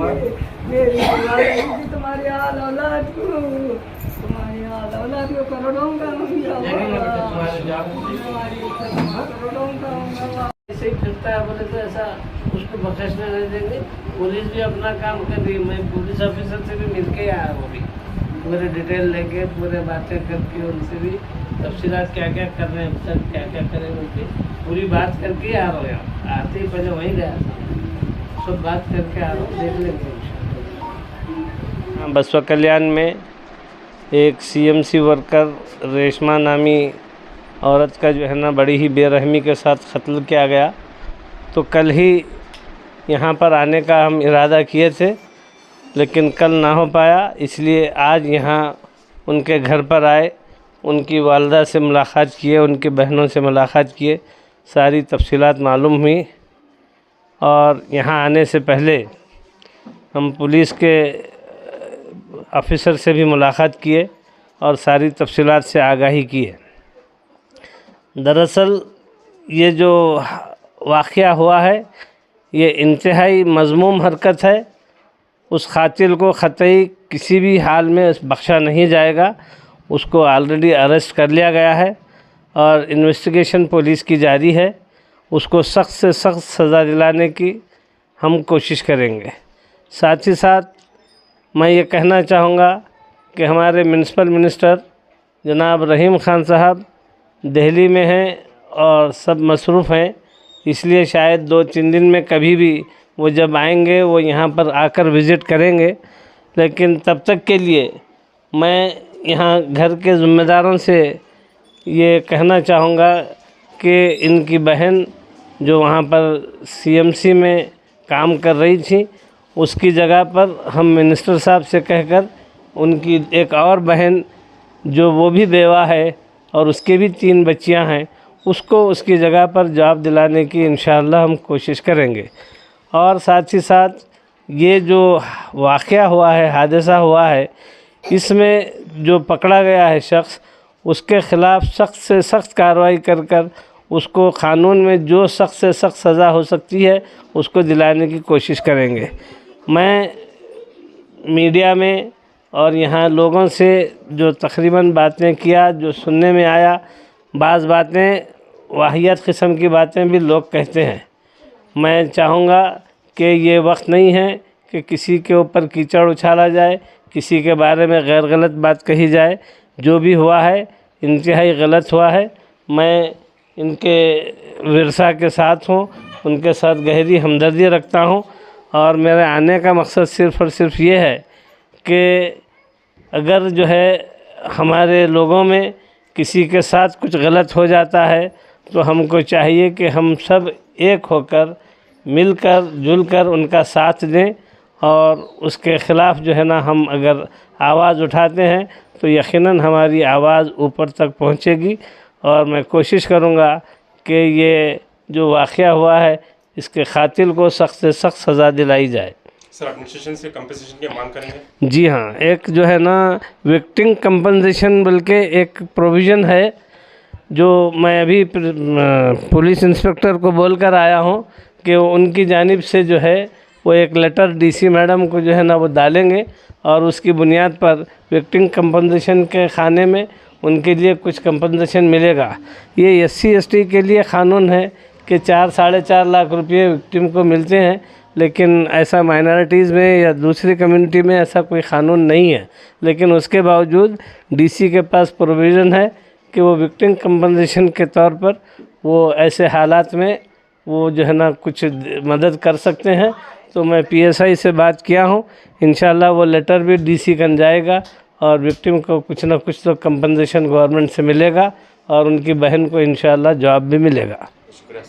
मेरी दुआ रहेगी तुम्हारी आल औलाद को, तुम्हारी आल औलाद को करोड़ों का होंगे, करोड़ों का होंगे। ऐसे ही फिरता है बोले तो ऐसा उसको बख्शने नहीं देंगे। पुलिस भी अपना काम कर रही है। मैं पुलिस ऑफिसर से भी मिल के आया हूँ अभी, पूरे डिटेल लेके पूरे बातें करके उनसे भी तफसीलात क्या क्या कर रहे हैं, अब तक क्या क्या करें उनकी पूरी बात करके आ रहा हूँ। यहाँ आते ही पहले वहीं गया था, सब बात करके आ रहा हूँ, देख लेंगे इंशाअल्लाह। बसवा कल्याण में एक सीएमसी वर्कर रेशमा नामी औरत का जो है ना बड़ी ही बेरहमी के साथ कत्ल किया गया। तो कल ही यहाँ पर आने का हम इरादा किए थे, लेकिन कल ना हो पाया, इसलिए आज यहाँ उनके घर पर आए, उनकी वालदा से मुलाक़ात किए, उनकी बहनों से मुलाक़ात किए, सारी तफसीलात मालूम हुई। और यहाँ आने से पहले हम पुलिस के ऑफिसर से भी मुलाक़ात किए और सारी तफसीलात से आगाही किए। दरअसल ये जो वाक़या हुआ है ये इंतहाई मज़मूम हरकत है। उस कातिल को क़तई किसी भी हाल में बख्शा नहीं जाएगा। उसको ऑलरेडी अरेस्ट कर लिया गया है और इन्वेस्टिगेशन पुलिस की जारी है। उसको सख्त से सख्त सज़ा दिलाने की हम कोशिश करेंगे। साथ ही साथ मैं ये कहना चाहूँगा कि हमारे म्यूनसिपल मिनिस्टर जनाब रहीम ख़ान साहब दिल्ली में हैं और सब मसरूफ़ हैं, इसलिए शायद 2-3 दिन में कभी भी वो जब आएंगे वो यहाँ पर आकर विज़िट करेंगे। लेकिन तब तक के लिए मैं यहाँ घर के ज़िम्मेदारों से ये कहना चाहूँगा कि इनकी बहन जो वहाँ पर सीएमसी में काम कर रही थी, उसकी जगह पर हम मिनिस्टर साहब से कहकर उनकी एक और बहन जो वो भी बेवा है और उसके भी 3 बच्चियां हैं, उसको उसकी जगह पर जॉब दिलाने की इंशाअल्लाह हम कोशिश करेंगे। और साथ ही साथ ये जो वाक़या हुआ है, हादसा हुआ है, इसमें जो पकड़ा गया है शख्स, उसके ख़िलाफ़ सख्त से सख्त कार्रवाई कर कर उसको क़ानून में जो सख्त से सख्त सज़ा हो सकती है उसको दिलाने की कोशिश करेंगे। मैं मीडिया में और यहाँ लोगों से जो तकरीबन बातें किया, जो सुनने में आया, बाज़ बातें वाहियात किस्म की बातें भी लोग कहते हैं। मैं चाहूँगा कि ये वक्त नहीं है कि किसी के ऊपर कीचड़ उछाला जाए, किसी के बारे में गैर गलत बात कही जाए। जो भी हुआ है इंतहाई गलत हुआ है। मैं इनके विरसा के साथ हूँ, उनके साथ गहरी हमदर्दी रखता हूँ और मेरे आने का मकसद सिर्फ़ और सिर्फ ये है कि अगर जो है हमारे लोगों में किसी के साथ कुछ गलत हो जाता है तो हमको चाहिए कि हम सब एक होकर मिलकर जुलकर उनका साथ दें और उसके ख़िलाफ़ जो है ना हम अगर आवाज़ उठाते हैं तो यकीनन हमारी आवाज़ ऊपर तक पहुंचेगी। और मैं कोशिश करूंगा कि ये जो वाक़या हुआ है इसके क़ातिल को सख्त से सख्त सज़ा दिलाई जाए। सर, एडमिनिस्ट्रेशन से कंपनसेशन की मांग करेंगे? जी हाँ, एक जो है ना विक्टिम कंपनसेशन बल्कि एक प्रोविज़न है जो मैं अभी पुलिस इंस्पेक्टर को बोलकर आया हूँ कि उनकी जानिब से जो है वो एक लेटर डीसी मैडम को जो है ना वो डालेंगे और उसकी बुनियाद पर विक्टिम कंपनसेशन के खाने में उनके लिए कुछ कंपनसेशन मिलेगा। ये SC/ST के लिए क़ानून है कि 4-4.5 लाख रुपये विक्टिम को मिलते हैं, लेकिन ऐसा माइनॉरिटीज़ में या दूसरी कम्युनिटी में ऐसा कोई क़ानून नहीं है। लेकिन उसके बावजूद डीसी के पास प्रोविज़न है कि वो विक्टिम कंपनसेशन के तौर पर वो ऐसे हालात में वो जो है ना कुछ मदद कर सकते हैं। तो मैं PSI से बात किया हूँ, इंशाल्लाह वो लेटर भी डीसी कन जाएगा और विक्टिम को कुछ ना कुछ तो कंपनसेशन गवर्नमेंट से मिलेगा और उनकी बहन को इंशाल्लाह जॉब भी मिलेगा। शुक्रिया।